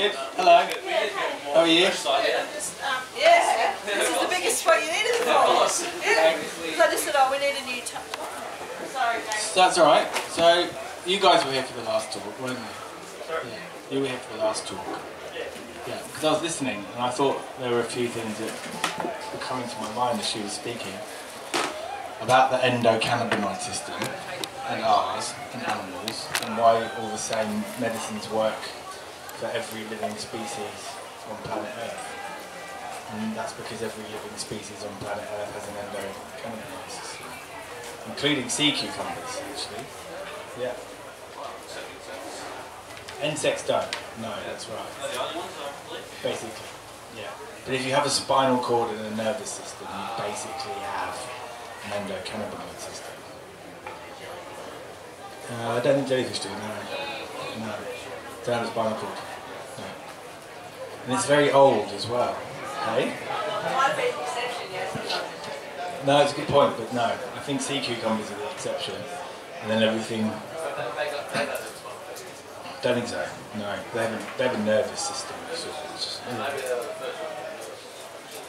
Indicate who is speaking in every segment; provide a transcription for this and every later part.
Speaker 1: Good. Hello. How are you?
Speaker 2: Yeah, this is the biggest spot you needed it for. Yeah. Because I just said, oh, we need a new top. Sorry, Jamie.
Speaker 1: That's alright. So, you guys were here for the last talk, weren't you? Yeah. You were here for the last talk. Yeah, because I was listening and I thought there were a few things that were coming to my mind as she was speaking about the endocannabinoid system and ours and animals and why all the same medicines work for every living species on planet Earth. And that's because every living species on planet Earth has an endocannabinoid system, including sea cucumbers, actually. Yeah. Insects don't. No, that's right. Basically, yeah. But if you have a spinal cord and a nervous system, you basically have an endocannabinoid system. I don't think jellyfish do, no. No. Don't have a spinal cord. No. And it's very old as well. Okay? No, it's a good point, but no. I think sea cucumbers are the exception. And then everything... Don't think so. No, they have a nervous system.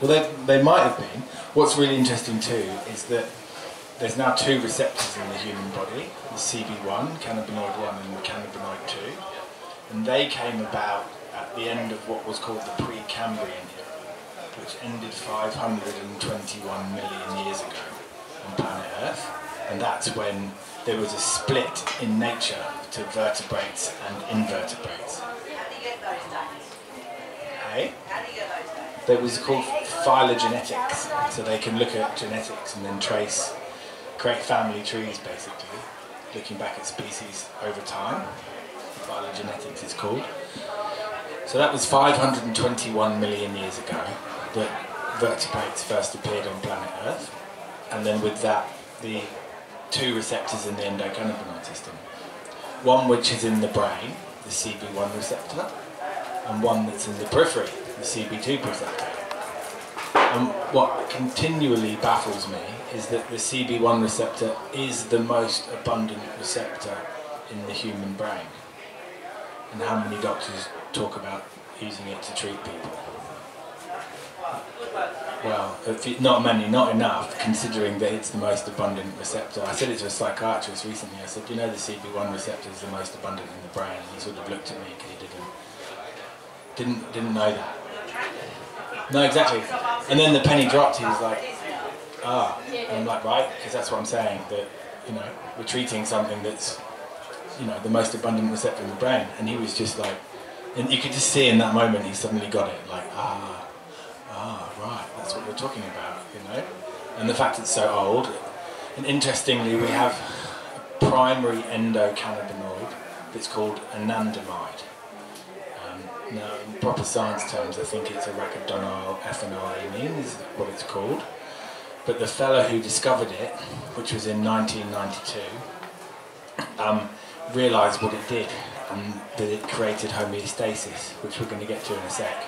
Speaker 1: Well, they might have been. What's really interesting too is that there's now two receptors in the human body: the CB1, cannabinoid 1, and the cannabinoid 2, and they came about at the end of what was called the Precambrian era, which ended 521 million years ago on planet Earth, and that's when there was a split in nature to vertebrates and invertebrates.
Speaker 2: How do you get those days?
Speaker 1: Hey?
Speaker 2: How do you get those days?
Speaker 1: That was called phylogenetics, so they can look at genetics and then create family trees basically, looking back at species over time. Phylogenetics is called. So that was 521 million years ago that vertebrates first appeared on planet Earth, and then with that the two receptors in the endocannabinoid system. One which is in the brain, the CB1 receptor, and one that's in the periphery, the CB2 receptor. And what continually baffles me is that the CB1 receptor is the most abundant receptor in the human brain. And how many doctors talk about using it to treat people? Well, not many, not enough, considering that it's the most abundant receptor. I said it to a psychiatrist recently. I said, you know, the CB1 receptor is the most abundant in the brain. And he sort of looked at me because he didn't know that. No, exactly. And then the penny dropped. He was like, ah. And I'm like, right, because that's what I'm saying. That, you know, we're treating something that's, you know, the most abundant receptor in the brain. And he was just like, and you could just see in that moment he suddenly got it. Like, right, that's what we're talking about, you know. And the fact it's so old. And interestingly, we have a primary endocannabinoid that's called anandamide. Now, in proper science terms, I think it's arachidonyl phenylalanine is what it's called. But the fellow who discovered it, which was in 1992, realised what it did, and that it created homeostasis, which we're going to get to in a sec.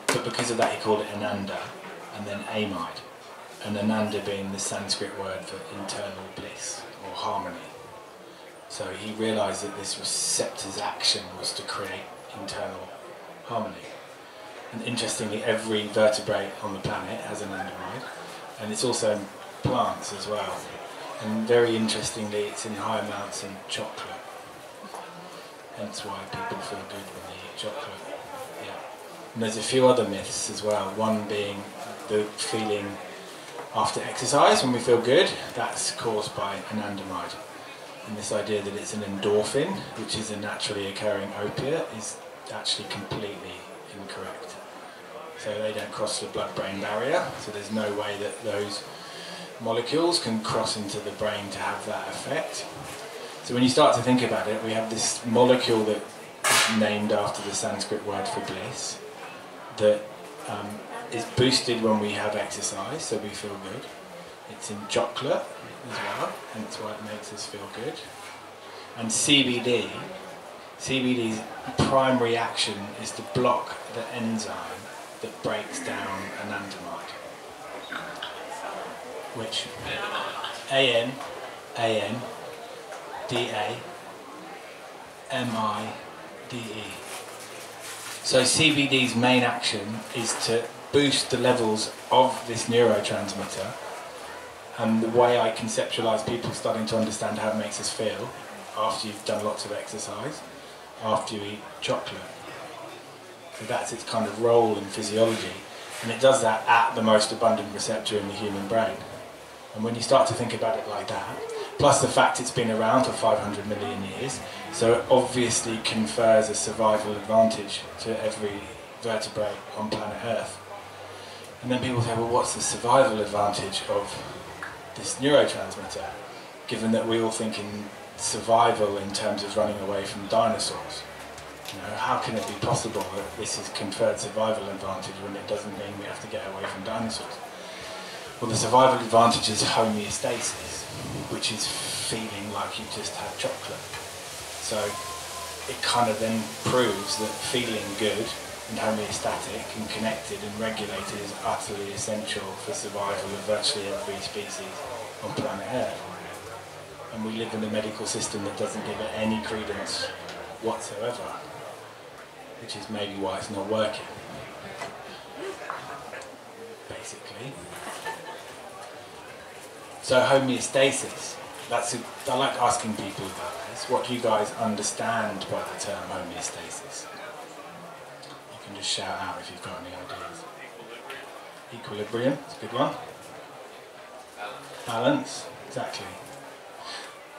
Speaker 1: But because of that, he called it ananda, and then amide. And ananda being the Sanskrit word for internal bliss or harmony. So he realised that this receptor's action was to create internal harmony. And interestingly, every vertebrate on the planet has an anandamide, and it's also in plants as well. And very interestingly, it's in high amounts in chocolate. Hence why people feel good when they eat chocolate. Yeah. And there's a few other myths as well. One being the feeling after exercise when we feel good, that's caused by anandamide. And this idea that it's an endorphin, which is a naturally occurring opiate, is actually completely incorrect. So they don't cross the blood-brain barrier, so there's no way that those molecules can cross into the brain to have that effect. So when you start to think about it, we have this molecule that is named after the Sanskrit word for bliss, that is boosted when we have exercise, so we feel good. It's in chocolate as well, and that's why it makes us feel good. And CBD's primary action is to block the enzyme that breaks down anandamide, which ANANDAMIDE. So CBD's main action is to boost the levels of this neurotransmitter, and the way I conceptualise people starting to understand how it makes us feel after you've done lots of exercise, after you eat chocolate. So that's its kind of role in physiology, and it does that at the most abundant receptor in the human brain. And when you start to think about it like that, plus the fact it's been around for 500 million years, so it obviously confers a survival advantage to every vertebrate on planet Earth. And then people say, well, what's the survival advantage of this neurotransmitter, given that we all think in survival in terms of running away from dinosaurs? You know, how can it be possible that this is conferred survival advantage when it doesn't mean we have to get away from dinosaurs? Well, the survival advantage is homeostasis, which is feeling like you just had chocolate. So it kind of then proves that feeling good and homeostatic and connected and regulated is utterly essential for survival of virtually every species on planet Earth. And we live in a medical system that doesn't give it any credence whatsoever, which is maybe why it's not working, basically. So homeostasis, I like asking people about this. What do you guys understand by the term homeostasis? You can just shout out if you've got any ideas. Equilibrium, that's a good one. Balance, exactly.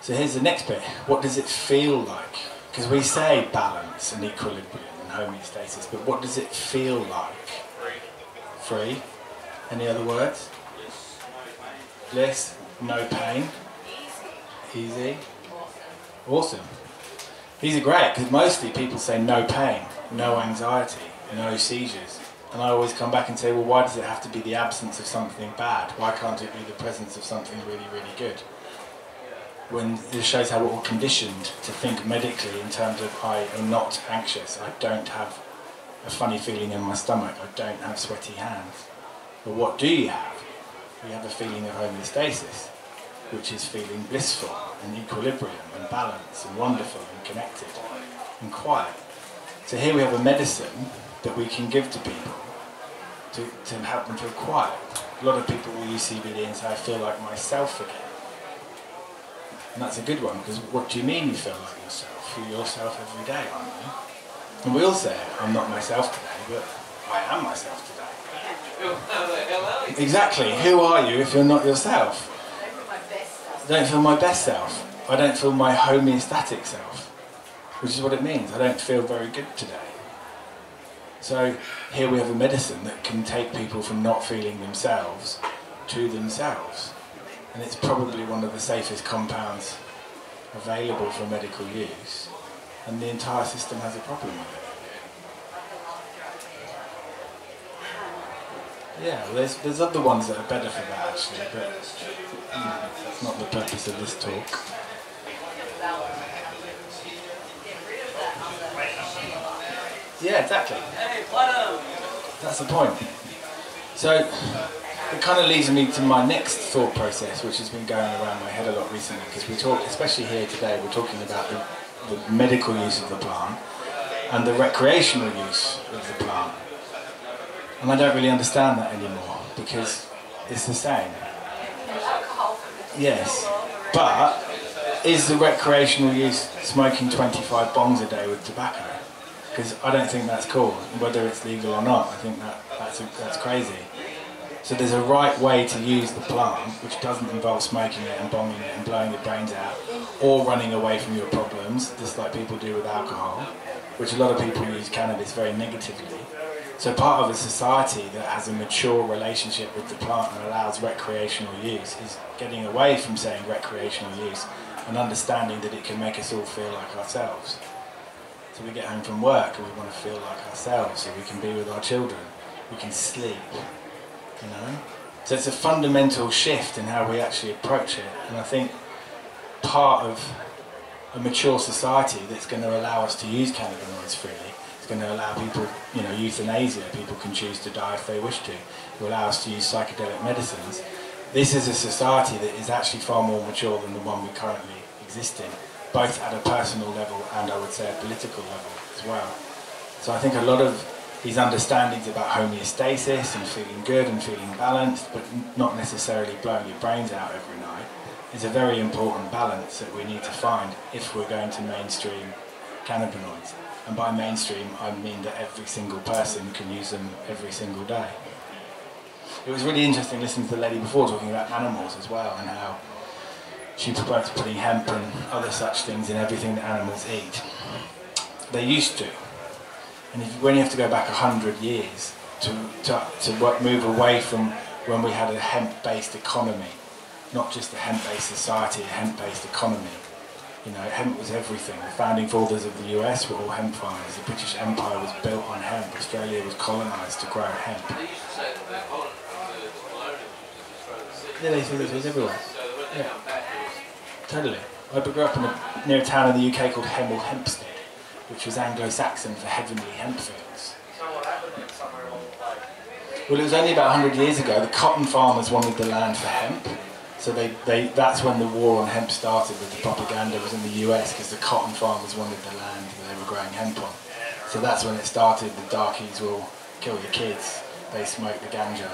Speaker 1: So here's the next bit. What does it feel like? Because we say balance and equilibrium and homeostasis, but what does it feel like? Free. Any other words? Bliss. No pain. Easy. Awesome. These are great, because mostly people say no pain, no anxiety, no seizures. And I always come back and say, well, why does it have to be the absence of something bad? Why can't it be the presence of something really, really good? When this shows how we're all conditioned to think medically in terms of I am not anxious, I don't have a funny feeling in my stomach, I don't have sweaty hands. But what do you have? You have a feeling of homeostasis, which is feeling blissful and equilibrium and balance and wonderful and connected and quiet. So here we have a medicine that we can give to people to help them feel quiet. A lot of people will use CBD and say, I feel like myself again. And that's a good one, because what do you mean you feel like yourself? You're yourself every day, aren't you? And we all say, I'm not myself today, but I am myself today. Exactly. Who are you if you're not yourself? I don't feel my best self. I don't feel my homeostatic self, which is what it means. I don't feel very good today. So here we have a medicine that can take people from not feeling themselves to themselves. And it's probably one of the safest compounds available for medical use. And the entire system has a problem with it. Yeah, well, there's other ones that are better for that actually, but that's not the purpose of this talk. Yeah, exactly. That's the point. So it kind of leads me to my next thought process, which has been going around my head a lot recently, because we talk, especially here today, we're talking about the medical use of the plant and the recreational use of the plant. And I don't really understand that anymore, because it's the same. Yes, but is the recreational use smoking 25 bongs a day with tobacco? Because I don't think that's cool, whether it's legal or not. I think that's crazy. So there's a right way to use the plant, which doesn't involve smoking it and bonging it and blowing your brains out, or running away from your problems, just like people do with alcohol, which a lot of people use cannabis very negatively. So part of a society that has a mature relationship with the plant and allows recreational use is getting away from saying recreational use and understanding that it can make us all feel like ourselves. So we get home from work and we want to feel like ourselves, so we can be with our children, we can sleep, you know? So it's a fundamental shift in how we actually approach it, and I think part of a mature society that's going to allow us to use cannabinoids freely, going to allow people, you know, euthanasia, people can choose to die if they wish to, will allow us to use psychedelic medicines. This is a society that is actually far more mature than the one we currently exist in, both at a personal level and I would say a political level as well. So I think a lot of these understandings about homeostasis and feeling good and feeling balanced, but not necessarily blowing your brains out every night, is a very important balance that we need to find if we're going to mainstream cannabinoids. And by mainstream, I mean that every single person can use them every single day. It was really interesting listening to the lady before talking about animals as well, and how she proposed putting hemp and other such things in everything that animals eat. They used to. And when you have to go back 100 years to move away from when we had a hemp-based economy, not just a hemp-based society, a hemp-based economy. You know, hemp was everything. The founding fathers of the US were all hemp farmers. The British Empire was built on hemp. Australia was colonised to grow hemp. Yeah, they threw this everywhere. Yeah, totally. I grew up near a town in the UK called Hemel Hempstead, which was Anglo-Saxon for heavenly hemp fields. Well, it was only about 100 years ago. The cotton farmers wanted the land for hemp. So that's when the war on hemp started, with the propaganda was in the US, because the cotton farmers wanted the land that they were growing hemp on. So that's when it started. The darkies will kill your kids, they smoke the ganja,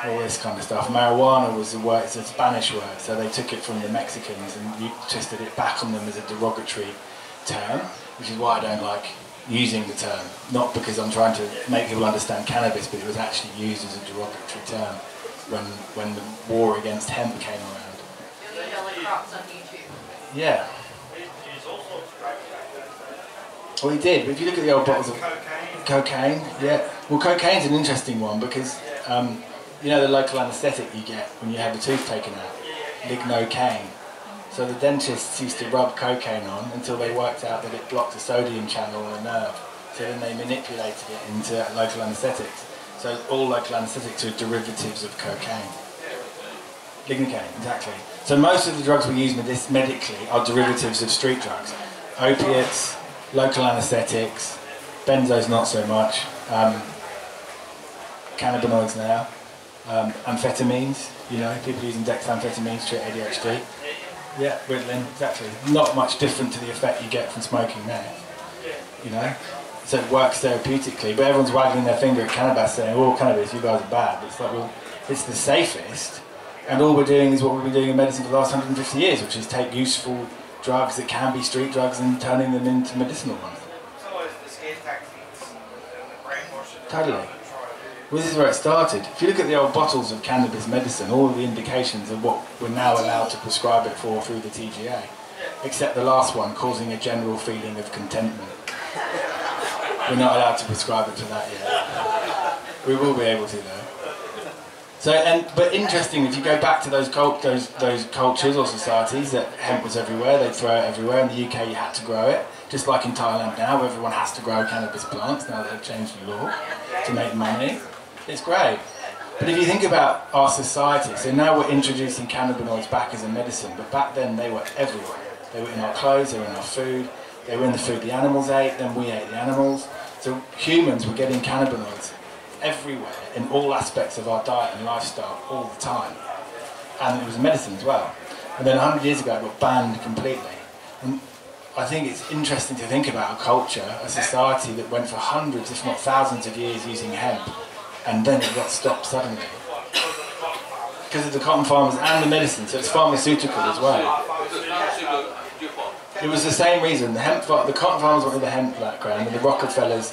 Speaker 1: all this kind of stuff. Marijuana was it's a Spanish word, so they took it from the Mexicans and twisted it back on them as a derogatory term, which is why I don't like using the term. Not because I'm trying to make people understand cannabis, but it was actually used as a derogatory term when the war against hemp came around. Yeah. Well, he did, but if you look at the old bottles of cocaine, yeah. Well, cocaine's an interesting one because, you know the local anaesthetic you get when you have a tooth taken out? Lignocaine. So the dentists used to rub cocaine on until they worked out that it blocked the sodium channel on the nerve. So then they manipulated it into local anaesthetics. So all local anaesthetics are derivatives of cocaine. Lignocaine, exactly. So most of the drugs we use medically are derivatives of street drugs. Opiates, local anaesthetics, benzos not so much, cannabinoids now, amphetamines, you know, people using dexamphetamines to treat ADHD. Yeah, Ritalin, exactly. Not much different to the effect you get from smoking meth, you know. So it works therapeutically, but everyone's wagging their finger at cannabis saying, oh, cannabis, you guys are bad. It's like, well, it's the safest, and all we're doing is what we've been doing in medicine for the last 150 years, which is take useful drugs that can be street drugs and turning them into medicinal ones. Totally. Well, this is where it started. If you look at the old bottles of cannabis medicine, all of the indications of what we're now allowed to prescribe it for through the TGA, except the last one, causing a general feeling of contentment. We're not allowed to prescribe it for that yet. We will be able to, though. So, but interesting, if you go back to those cultures or societies that hemp was everywhere, they'd throw it everywhere. In the UK, you had to grow it, just like in Thailand now, everyone has to grow cannabis plants now that they've changed the law to make money. It's great. But if you think about our society, so now we're introducing cannabinoids back as a medicine, but back then they were everywhere. They were in our clothes, they were in our food, they were in the food the animals ate, then we ate the animals. So humans were getting cannabinoids everywhere, in all aspects of our diet and lifestyle, all the time. And it was a medicine as well. And then 100 years ago it got banned completely. And I think it's interesting to think about a culture, a society that went for hundreds, if not thousands of years using hemp, and then it got stopped suddenly. Because of the cotton farmers and the medicine, so it's pharmaceutical as well. It was the same reason. The cotton farmers wanted the hemp background, and the Rockefellers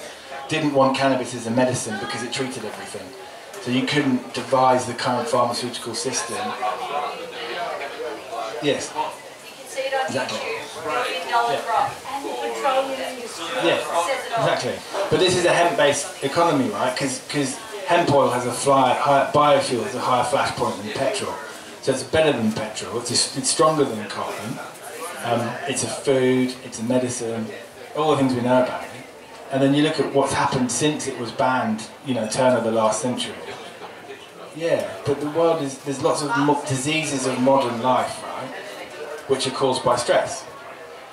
Speaker 1: didn't want cannabis as a medicine because it treated everything. So you couldn't devise the current pharmaceutical system. Yes. Exactly. Yeah, exactly. But this is a hemp-based economy, right? Because hemp oil has a biofuel has a higher flash point than petrol. So it's better than petrol, it's stronger than cotton. It's a food, it's a medicine, all the things we know about it. And then you look at what's happened since it was banned, you know, turn of the last century. Yeah, but the world there's lots of diseases of modern life, right, which are caused by stress.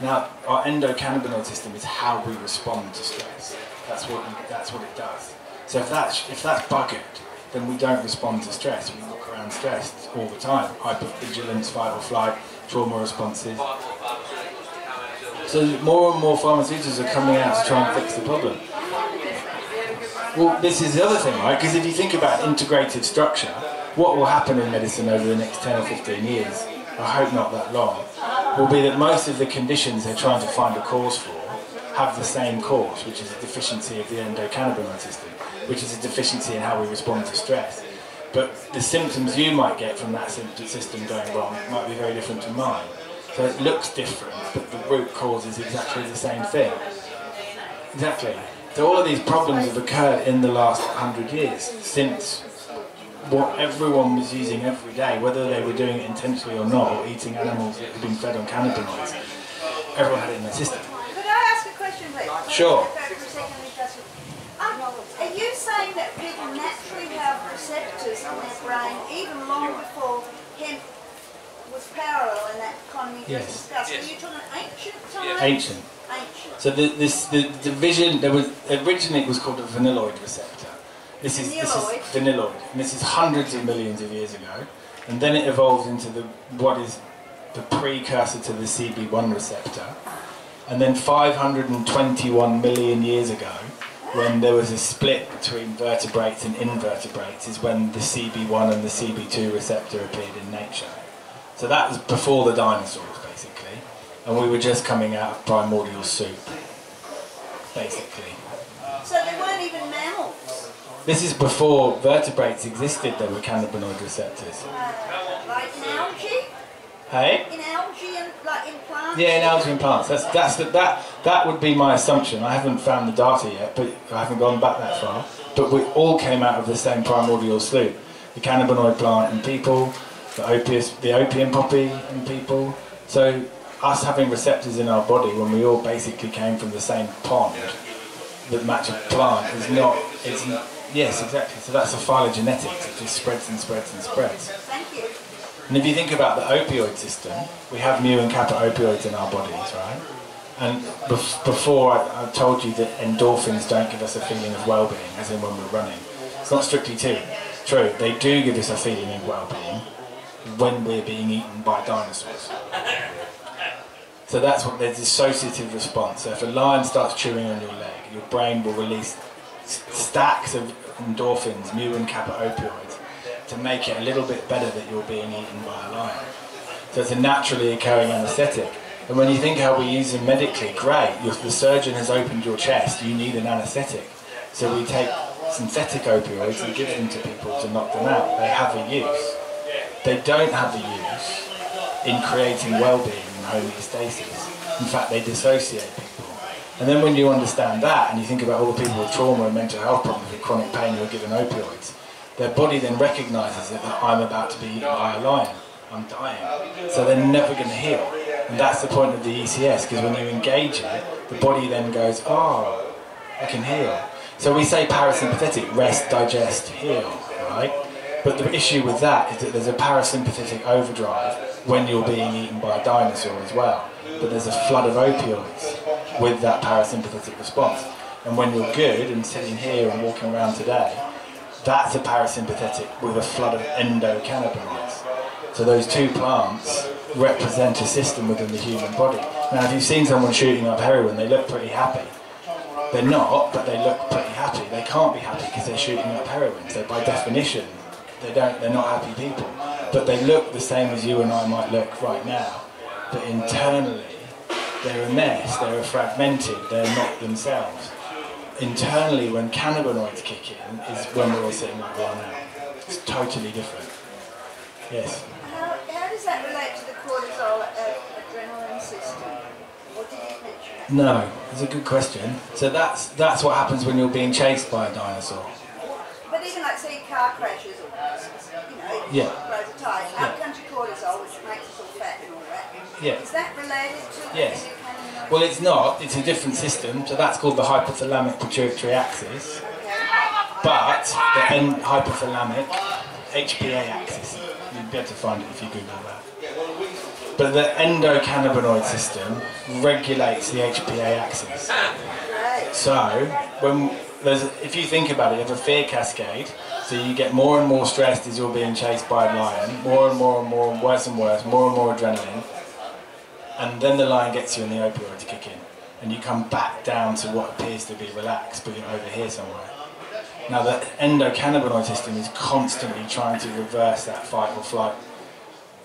Speaker 1: Now, our endocannabinoid system is how we respond to stress. That's what it does. So if that's buggered, then we don't respond to stress. We walk around stressed all the time. Hypervigilance, fight or flight, trauma responses. So more and more pharmaceuticals are coming out to try and fix the problem. Well, this is the other thing, right? Because if you think about integrated structure, what will happen in medicine over the next 10 or 15 years, I hope not that long, will be that most of the conditions they're trying to find a cause for have the same cause, which is a deficiency of the endocannabinoid system, which is a deficiency in how we respond to stress. But the symptoms you might get from that system going wrong might be very different to mine. So it looks different, but the root cause is exactly the same thing. Exactly. So all of these problems have occurred in the last 100 years, since what everyone was using every day, whether they were doing it intentionally or not, or eating animals that had been fed on cannabinoids, everyone had it in their system.
Speaker 2: Could I ask a question, please?
Speaker 1: Sure.
Speaker 2: Are you saying that people naturally have receptors in their brain even long before hemp was parallel in that economy you just discussed? Yes. Are you talking ancient times?
Speaker 1: Ancient.
Speaker 2: Ancient.
Speaker 1: So the division, originally it was called a vanilloid receptor. This is vanilloid, and this is hundreds of millions of years ago, and then it evolved into what is the precursor to the CB1 receptor, and then 521 million years ago, when there was a split between vertebrates and invertebrates, is when the CB1 and the CB2 receptor appeared in nature. So that was before the dinosaurs, basically, and we were just coming out of primordial soup, basically.
Speaker 2: So they weren't even mammals?
Speaker 1: This is before vertebrates existed, there were cannabinoid receptors.
Speaker 2: Like in algae?
Speaker 1: Hey?
Speaker 2: In algae and like in plants?
Speaker 1: Yeah, in algae and plants. That would be my assumption. I haven't found the data yet, but I haven't gone back that far. But we all came out of the same primordial slough. The cannabinoid plant in people, the opium poppy in people. So us having receptors in our body when we all basically came from the same pond that match a plant is not, yes, exactly. So that's a phylogenetics. It just spreads and spreads and spreads.
Speaker 2: Thank you.
Speaker 1: And if you think about the opioid system, we have mu and kappa opioids in our bodies, right? And before I told you that endorphins don't give us a feeling of well-being, as in when we're running. It's not strictly true. They do give us a feeling of well-being when we're being eaten by dinosaurs. So that's what the dissociative response. So if a lion starts chewing on your leg, your brain will release stacks of endorphins, mu and kappa opioids, to make it a little bit better that you're being eaten by a lion. So it's a naturally occurring anaesthetic. And when you think how we use them medically, great, the surgeon has opened your chest, you need an anaesthetic. So we take synthetic opioids and give them to people to knock them out. They have a use. They don't have a use in creating well-being and homeostasis. In fact, they dissociate people. And then when you understand that, and you think about all the people with trauma and mental health problems with chronic pain who are given opioids, their body then recognises that I'm about to be eaten by a lion. I'm dying. So they're never going to heal. And that's the point of the ECS, because when you engage it, the body then goes, oh, I can heal. So we say parasympathetic, rest, digest, heal, right? But the issue with that is that there's a parasympathetic overdrive when you're being eaten by a dinosaur as well. But there's a flood of opioids with that parasympathetic response. And when you're good and sitting here and walking around today, that's a parasympathetic with a flood of endocannabinoids. So those two plants represent a system within the human body. Now if you've seen someone shooting up heroin, they look pretty happy. They're not, but they look pretty happy. They can't be happy because they're shooting up heroin. So by definition, they're not happy people. But they look the same as you and I might look right now. But internally, they're a mess, they're fragmented, they're not themselves. Internally, when cannabinoids kick in, is when we're all sitting like we are now. It's totally different. Yes?
Speaker 2: How does that relate to the cortisol adrenaline system? Or did you mention it?
Speaker 1: No, it's a good question. So that's what happens when you're being chased by a dinosaur.
Speaker 2: But even like say car crashes or roads are tight, out comes your cortisol, which makes us all fat and all that.
Speaker 1: Yeah.
Speaker 2: Is that related to
Speaker 1: Yes. Well, it's not. It's a different system. So that's called the hypothalamic pituitary axis. But the hypothalamic HPA axis. You'd be able to find it if you Google that. But the endocannabinoid system regulates the HPA axis. So if you think about it, you have a fear cascade. So you get more and more stressed as you're being chased by a lion, more and more, worse and worse, more and more adrenaline. And then the lion gets you and the opioids kick in. and you come back down to what appears to be relaxed, but you're over here somewhere. Now the endocannabinoid system is constantly trying to reverse that fight or flight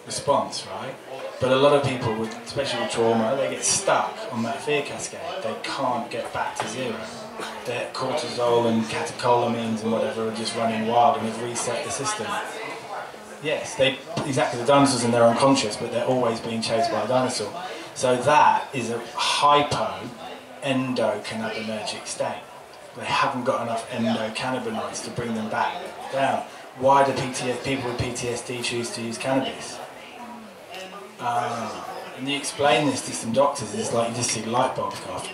Speaker 1: response, right? But a lot of people, especially with trauma, they get stuck on that fear cascade. They can't get back to zero. Their cortisol and catecholamines and whatever are just running wild and have reset the system. Yes, exactly, the dinosaurs in their unconscious, but they're always being chased by a dinosaur. So that is a hypo-endocannabinergic state. They haven't got enough endocannabinoids to bring them back down. Why do people with PTSD choose to use cannabis? And you explain this to some doctors, it's like you just see light bulbs go off.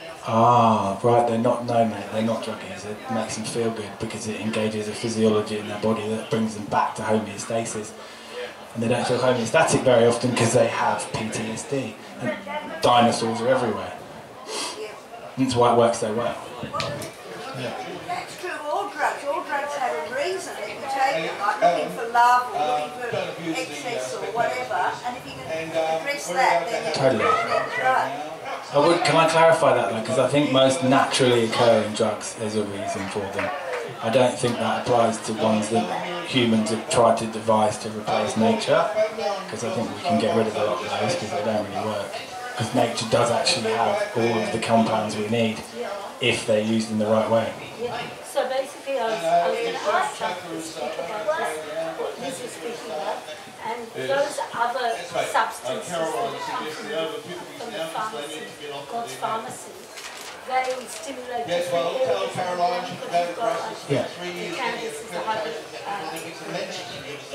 Speaker 1: Right, no mate, they're not druggies. It makes them feel good because it engages a physiology in their body that brings them back to homeostasis. And they don't feel homeostatic very often because they have PTSD. And dinosaurs are everywhere. That's why it works so well. Yeah.
Speaker 2: That's true of all drugs. All drugs have a reason that you take it, like looking for love or looking for excess or whatever, and if you can address that, then you're
Speaker 1: Totally.
Speaker 2: drug.
Speaker 1: Can I clarify that though? Because I think most naturally occurring drugs, there's a reason for them. I don't think that applies to ones that humans have tried to devise to replace nature, because I think we can get rid of a lot of those because they don't really work. Because nature does actually have all of the compounds we need if they're used in the right way.
Speaker 3: Yeah. So basically I was going to ask something to speak about this, what Liz is speaking about, and those other substances that come from the pharmacy, God's pharmacy, they stimulate different areas of the brain, because you've got like the cannabis is the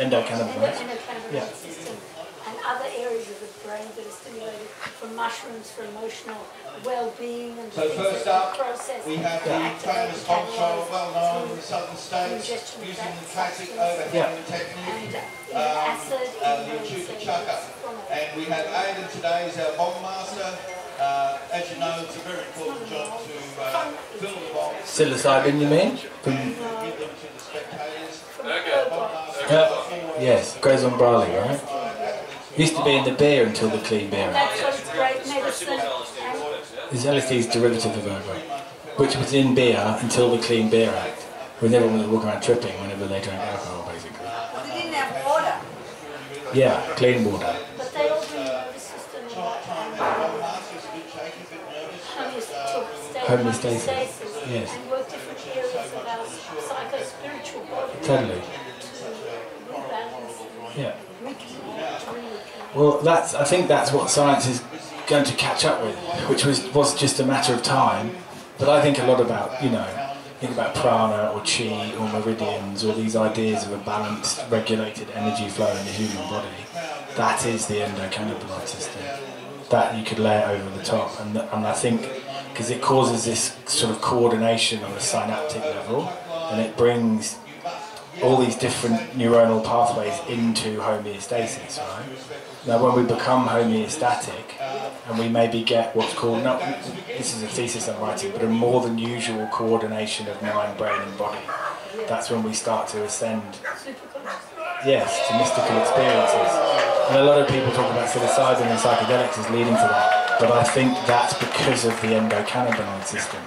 Speaker 3: endocannabinoid system, and other areas of the brain that are stimulated from mushrooms for emotional well-being and
Speaker 4: so first up, we have the famous hot show, well known in the southern states, using the classic overhand technique, the Chuka Chaka. And we have Aidan today as our bomb master. As you know, it's a very important job to fill the bomb.
Speaker 1: Psilocybin, you mean?
Speaker 4: Give them to the spectators.
Speaker 1: Yes, goes on barley, right? Used to be in the beer until the Clean Beer Act.
Speaker 3: That's great medicine.
Speaker 1: This LSD is derivative of ergo, which was in beer until the Clean Beer Act, when everyone was walking around tripping whenever they drank alcohol, basically.
Speaker 2: Well, they didn't have water.
Speaker 1: Yeah, clean water.
Speaker 3: But they all bring nervous system homeostasis,
Speaker 1: yes.
Speaker 3: and work different areas of our psycho-spiritual body
Speaker 1: Totally.
Speaker 3: to rebalance.
Speaker 1: Yeah.
Speaker 3: Reconnect.
Speaker 1: Well, I think that's what science is going to catch up with, which was just a matter of time. But I think a lot about, think about prana or chi or meridians or these ideas of a balanced, regulated energy flow in the human body. That is the endocannabinoid system. That you could layer over the top, and I think because it causes this sort of coordination on a synaptic level, and it brings all these different neuronal pathways into homeostasis, right? Now when we become homeostatic and we maybe get what's called, this is a thesis I'm writing, but a more than usual coordination of mind, brain and body, that's when we start to ascend, yes, to mystical experiences. And a lot of people talk about psilocybin and psychedelics as leading to that, but I think that's because of the endocannabinoid system.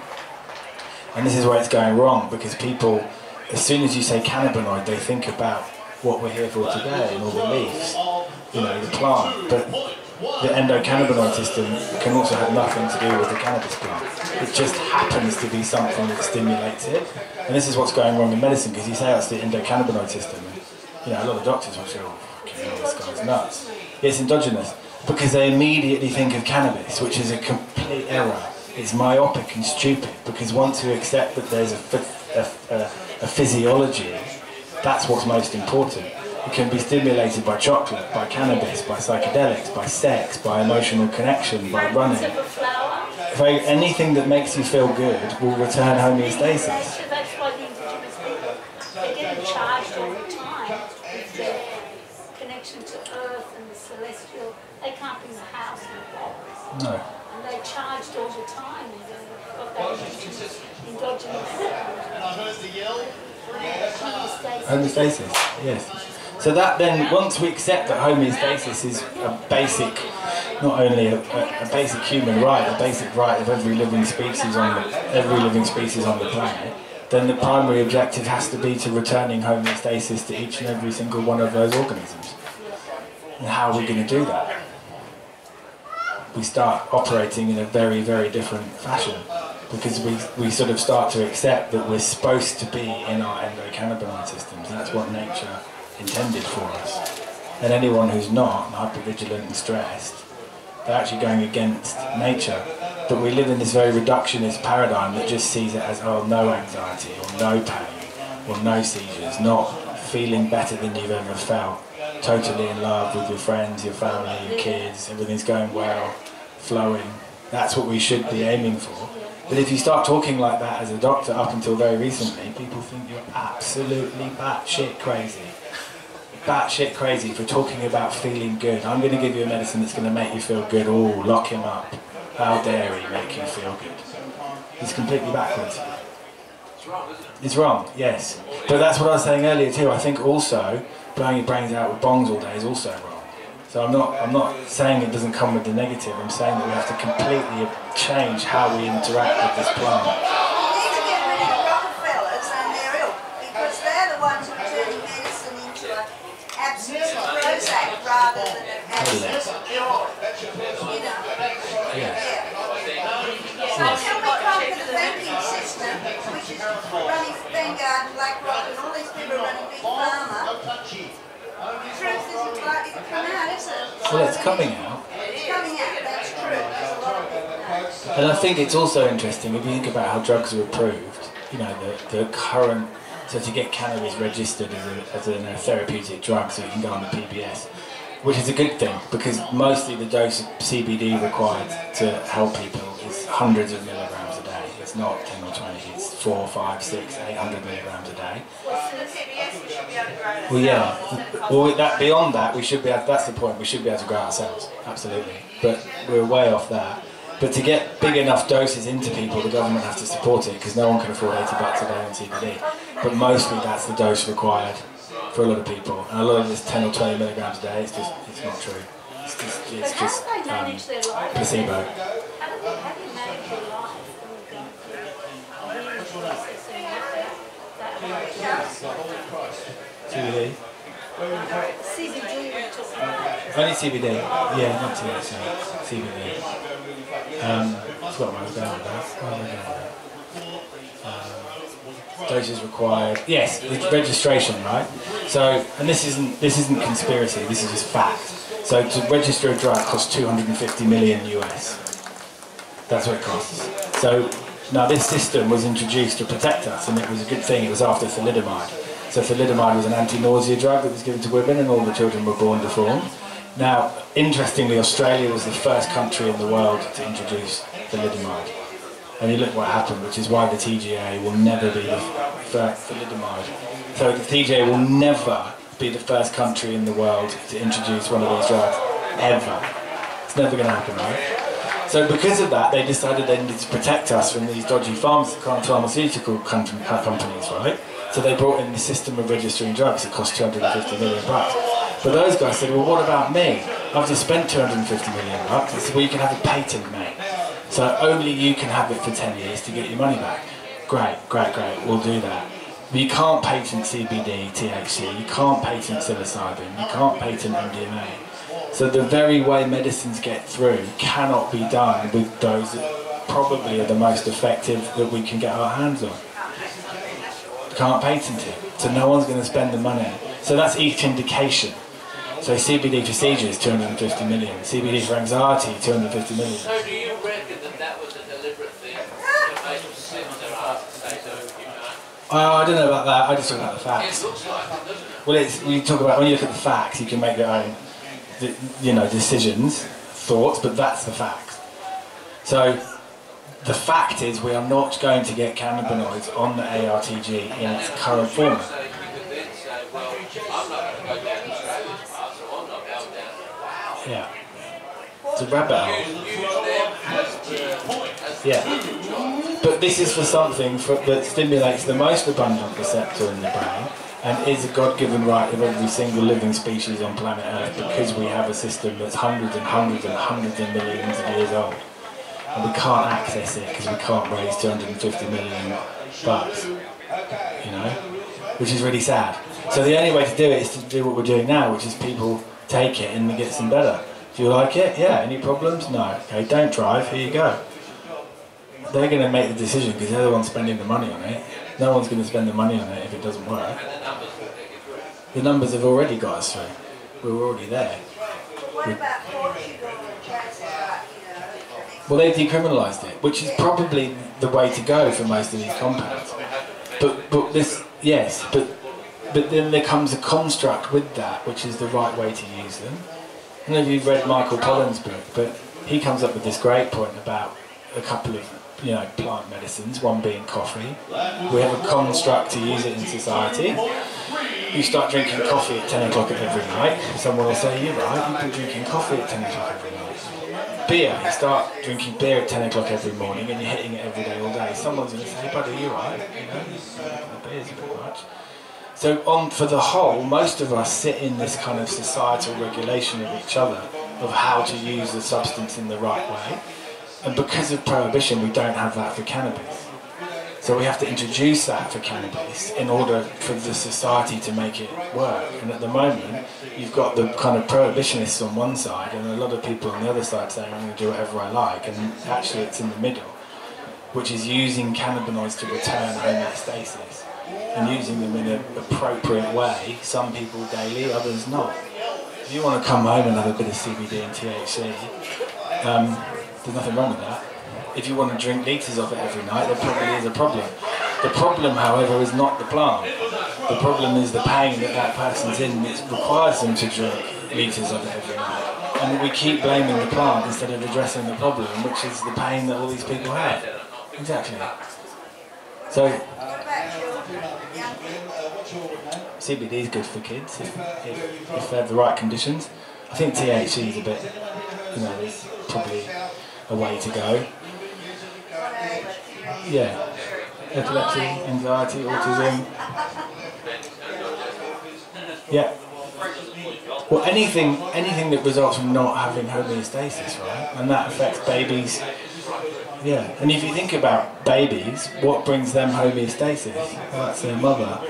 Speaker 1: And this is where it's going wrong, because people, as soon as you say cannabinoid, they think about what we're here for today and all the leaves, the plant. But the endocannabinoid system can also have nothing to do with the cannabis plant. It just happens to be something that stimulates it. And this is what's going wrong in medicine, because you say that's the endocannabinoid system. And, a lot of doctors will say, this guy's nuts. It's endogenous, because they immediately think of cannabis, which is a complete error. It's myopic and stupid, because once you accept that there's a physiology, that's what's most important. It can be stimulated by chocolate, by cannabis, by psychedelics, by sex, by emotional connection, by running. Anything that makes you feel good will return homeostasis.
Speaker 3: That's why the indigenous people, they get charged all the time with their connection to earth and the celestial. They can't be in the house and the box.
Speaker 1: No.
Speaker 3: And they're charged all the time, and they've got that endogenous.
Speaker 4: And I heard the yell.
Speaker 1: Homeostasis, yes. So that then, once we accept that homeostasis is a basic not only a basic human right, a basic right of every living species on the planet, then the primary objective has to be to returning homeostasis to each and every single one of those organisms. And how are we going to do that? We start operating in a very, very different fashion, because we sort of start to accept that we're supposed to be in our endocannabinoid systems. That's what nature intended for us. And anyone who's not, hypervigilant and stressed, they're actually going against nature. But we live in this very reductionist paradigm that just sees it as, oh, no anxiety, or no pain, or no seizures, not feeling better than you've ever felt, totally in love with your friends, your family, your kids, everything's going well, flowing. That's what we should be aiming for. But if you start talking like that as a doctor up until very recently, people think you're absolutely batshit crazy. Batshit crazy for talking about feeling good. I'm going to give you a medicine that's going to make you feel good. Oh, lock him up. How dare he make you feel good? It's completely backwards. It's wrong, isn't it? It's wrong, yes. But that's what I was saying earlier too. I think also blowing your brains out with bongs all day is also wrong. So I'm not saying it doesn't come with the negative. I'm saying that we have to completely change how we interact with this plant.
Speaker 2: We need to get rid of the Rockefellers and their ilk, because they're the ones who are turning medicine into an absence of Prozac rather than an absence of joy. You know?
Speaker 1: Yeah.
Speaker 2: So until we conquer the banking system, which is running Vanguard and BlackRock and all these people running Big Pharma, the truth isn't likely to come out, is it?
Speaker 1: Well, it's coming out.
Speaker 2: It's coming out, that's true. There's a lot of it now.
Speaker 1: And I think it's also interesting, if you think about how drugs are approved, you know, the current, so to get cannabis registered as a therapeutic drug so you can go on the PBS, which is a good thing, because mostly the dose of CBD required to help people is hundreds of milligrams a day. It's not 10 or 20, it's 4, 5, 6, 800 milligrams a day. Well, yeah. Well, beyond that, we should be able, that's the point, we should be able to grow ourselves, absolutely. But we're way off that. But to get big enough doses into people, the government has to support it, because no one can afford $80 a day on CBD. But mostly that's the dose required for a lot of people. And a lot of this 10 or 20 milligrams a day, it's not true. It's just placebo.
Speaker 3: How do they manage their life when we go through a huge processing
Speaker 1: CBD?
Speaker 3: CBD we're talking about.
Speaker 1: Only CBD. Yeah, not THC. CBD. I forgot where I was going with that. Where was I going with that? Doses required. Yes, it's registration, right? So, and this isn't conspiracy. This is just fact. So to register a drug costs 250 million US. That's what it costs. So now this system was introduced to protect us, and it was a good thing. It was after thalidomide. So thalidomide was an anti-nausea drug that was given to women, and all the children were born deformed. Now, interestingly, Australia was the first country in the world to introduce thalidomide. And you look what happened, which is why the TGA will never be the first thalidomide. So the TGA will never be the first country in the world to introduce one of these drugs, ever. It's never going to happen, right? So because of that, they decided they needed to protect us from these dodgy pharmaceutical companies, right? So they brought in the system of registering drugs. It cost 250 million bucks. But those guys said, well, what about me? I've just spent 250 million bucks. They said, well, you can have a patent, mate. So only you can have it for 10 years to get your money back. Great, we'll do that. But you can't patent CBD, THC, you can't patent psilocybin, you can't patent MDMA. So the very way medicines get through cannot be done with those that probably are the most effective that we can get our hands on. Can't patent it, so no one's going to spend the money. So that's each indication. So CBD for seizures, 250 million. CBD for anxiety, 250 million.
Speaker 5: So do you reckon that was a deliberate thing to make them sit on their ass and say, so you can't?
Speaker 1: I don't know about that. I just talk about the facts.
Speaker 5: It looks like it, doesn't it?
Speaker 1: Well, when you look at the facts, you can make your own, decisions, thoughts, but that's the facts. So the fact is, we are not going to get cannabinoids on the ARTG in its current form. Yeah. It's a rabbit hole. Yeah. But this is for something that stimulates the most abundant receptor in the brain and is a God-given right of every single living species on planet Earth, because we have a system that's hundreds and hundreds and hundreds of millions of years old. And we can't access it because we can't raise 250 million bucks, you know, which is really sad. So the only way to do it is to do what we're doing now, which is people take it and it gets them better. Do you like it? Yeah. Any problems? No. Okay, don't drive, here you go. They're going to make the decision because they're the ones spending the money on it. No one's going to spend the money on it if it doesn't work. The numbers have already got us through. We're already there.
Speaker 2: What about Portugal and places like, you know?
Speaker 1: Well, they decriminalised it, which is probably the way to go for most of these compounds. But this, yes, but then there comes a construct with that, which is the right way to use them. I don't know if you've read Michael Pollan's book, but he comes up with this great point about a couple of, you know, plant medicines, one being coffee. We have a construct to use it in society. You start drinking coffee at 10 o'clock every night, someone will say, you're right, you've been drinking coffee at 10 o'clock every night. Beer, you start drinking beer at 10 o'clock every morning and you're hitting it every day all day. Someone's going to say, buddy, you're right, you know, the beer's a bit much. So for the whole, most of us sit in this kind of societal regulation of each other, of how to use the substance in the right way. And because of prohibition, we don't have that for cannabis. So we have to introduce that for cannabis in order for the society to make it work. And at the moment, you've got the kind of prohibitionists on one side and a lot of people on the other side saying, I'm going to do whatever I like. And actually it's in the middle, which is using cannabinoids to return homeostasis and using them in an appropriate way. Some people daily, others not. If you want to come home and have a bit of CBD and THC, there's nothing wrong with that. If you want to drink litres of it every night, there probably is a problem. The problem, however, is not the plant. The problem is the pain that person's in that requires them to drink litres of it every night. And we keep blaming the plant instead of addressing the problem, which is the pain that all these people have. Exactly. So, CBD is good for kids if they have the right conditions. I think THC is a bit, you know, there's probably a way to go. Yeah, epilepsy, anxiety, autism. Yeah. Well, anything that results from not having homeostasis, right? And that affects babies. Yeah. And if you think about babies, what brings them homeostasis? Well, that's their mother.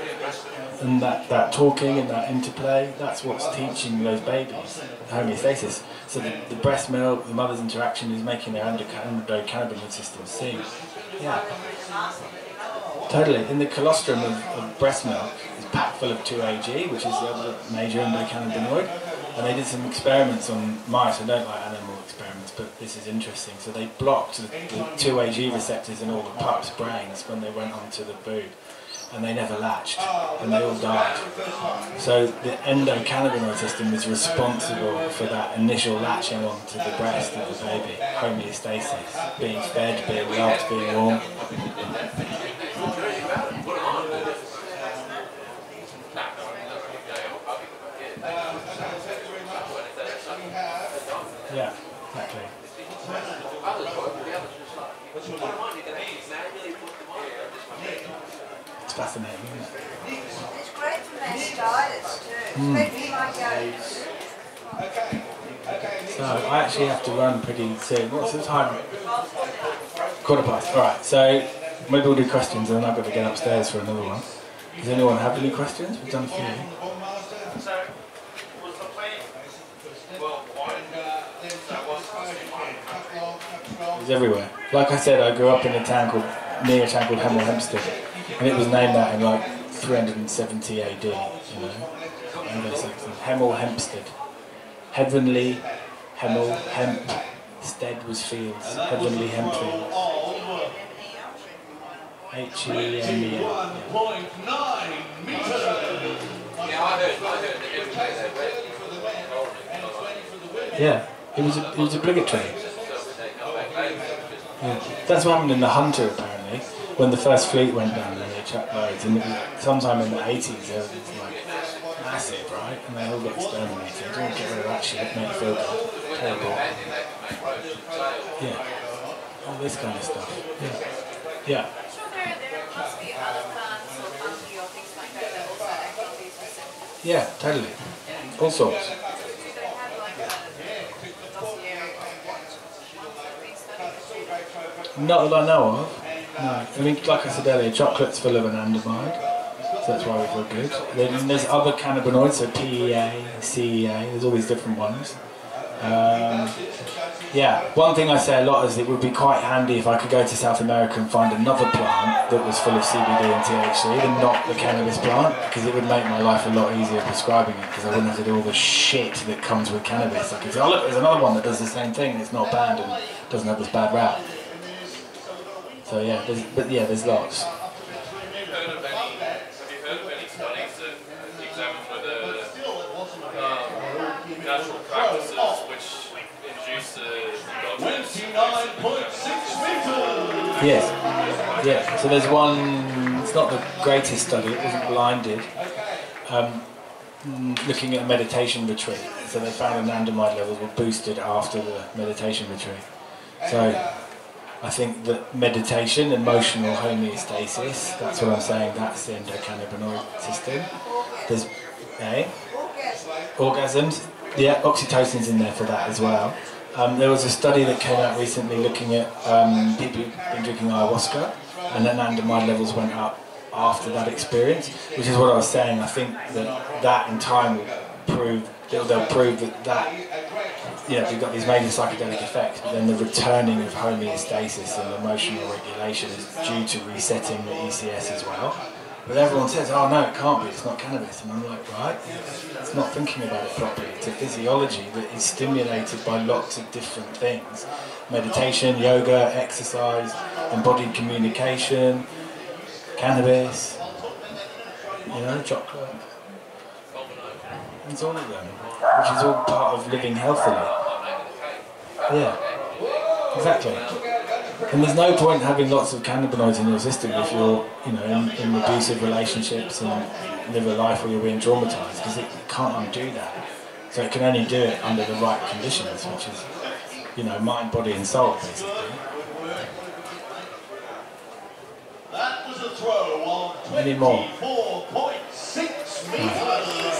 Speaker 1: And that talking and that interplay, that's what's teaching those babies homeostasis. So the breast milk, the mother's interaction is making their endocannabinoid system sing. Yeah. Totally. In the colostrum of breast milk is packed full of 2-AG, which is the other major endocannabinoid. And they did some experiments on mice. I don't like animal experiments, but this is interesting. So they blocked the 2-AG receptors in all the pups' brains when they went onto the boob. And they never latched, and they all died. So the endocannabinoid system is responsible for that initial latching onto the breast of the baby, homeostasis, being fed, being loved, being warm. Yeah, exactly. It's fascinating, isn't it?
Speaker 2: It's great for mastitis too, especially my goats.
Speaker 1: So I actually have to run pretty soon. What's the time? 1:15. Alright, so maybe we'll do questions and then I've got to get upstairs for another one. Does anyone have any questions? We've done a few. It's everywhere. Like I said, I grew up in near a town called Hemel Hempstead, and it was named that in like 370 AD, you know, Anglo-Saxon. Hemel Hempstead. Heavenly, Hemel, Hemp, Stead was fields, Heavenly Hemp fields. H-E-M-E-L. Yeah, it was obligatory. Yeah. That's what happened in the Hunter apparently, when the first fleet went down there, they chucked loads, and it was sometime in the 80s there was like massive, right? And they all got exterminated. Don't get rid of that shit, make you feel good. Terrible. Yeah. All this kind of stuff. Yeah. Yeah.
Speaker 6: There must be other plants or fungi or things like that that also act on
Speaker 1: Yeah, totally. All sorts. Not that I know of. No. I mean, like I said earlier, chocolate's full of anandamide, so that's why we feel good. Then there's other cannabinoids, so PEA, CEA, there's all these different ones. Yeah, one thing I say a lot is it would be quite handy if I could go to South America and find another plant that was full of CBD and THC and not the cannabis plant, because it would make my life a lot easier prescribing it, because I wouldn't have to do all the shit that comes with cannabis. I could say, oh look, there's another one that does the same thing and it's not banned and doesn't have this bad rap. So yeah, there's lots.
Speaker 6: Have you heard of any studies that examine whether natural practices which induce the
Speaker 4: 29.6 meters!
Speaker 1: Yes, yeah. So there's one, it's not the greatest study, it wasn't blinded, looking at a meditation retreat. So they found anandamide levels were boosted after the meditation retreat. So I think that meditation, emotional homeostasis, that's what I'm saying, that's the endocannabinoid system. There's orgasms, yeah, oxytocin's in there for that as well. There was a study that came out recently looking at people who've been drinking ayahuasca, and anandamide levels went up after that experience, which is what I was saying. I think that in time will prove, they'll prove that you've got these major psychedelic effects, but then the returning of homeostasis and emotional regulation is due to resetting the ECS as well. But everyone says, oh no, it can't be, it's not cannabis. And I'm like, right, it's not thinking about it properly. It's a physiology that is stimulated by lots of different things. Meditation, yoga, exercise, embodied communication, cannabis, chocolate. It's all of them, which is all part of living healthily. Yeah, exactly. And there's no point having lots of cannabinoids in your system if you're, in abusive relationships and live a life where you're being traumatised, because it can't undo that. So it can only do it under the right conditions, which is, mind, body and soul, basically.
Speaker 4: That was a throw on
Speaker 1: 24.6
Speaker 4: meters.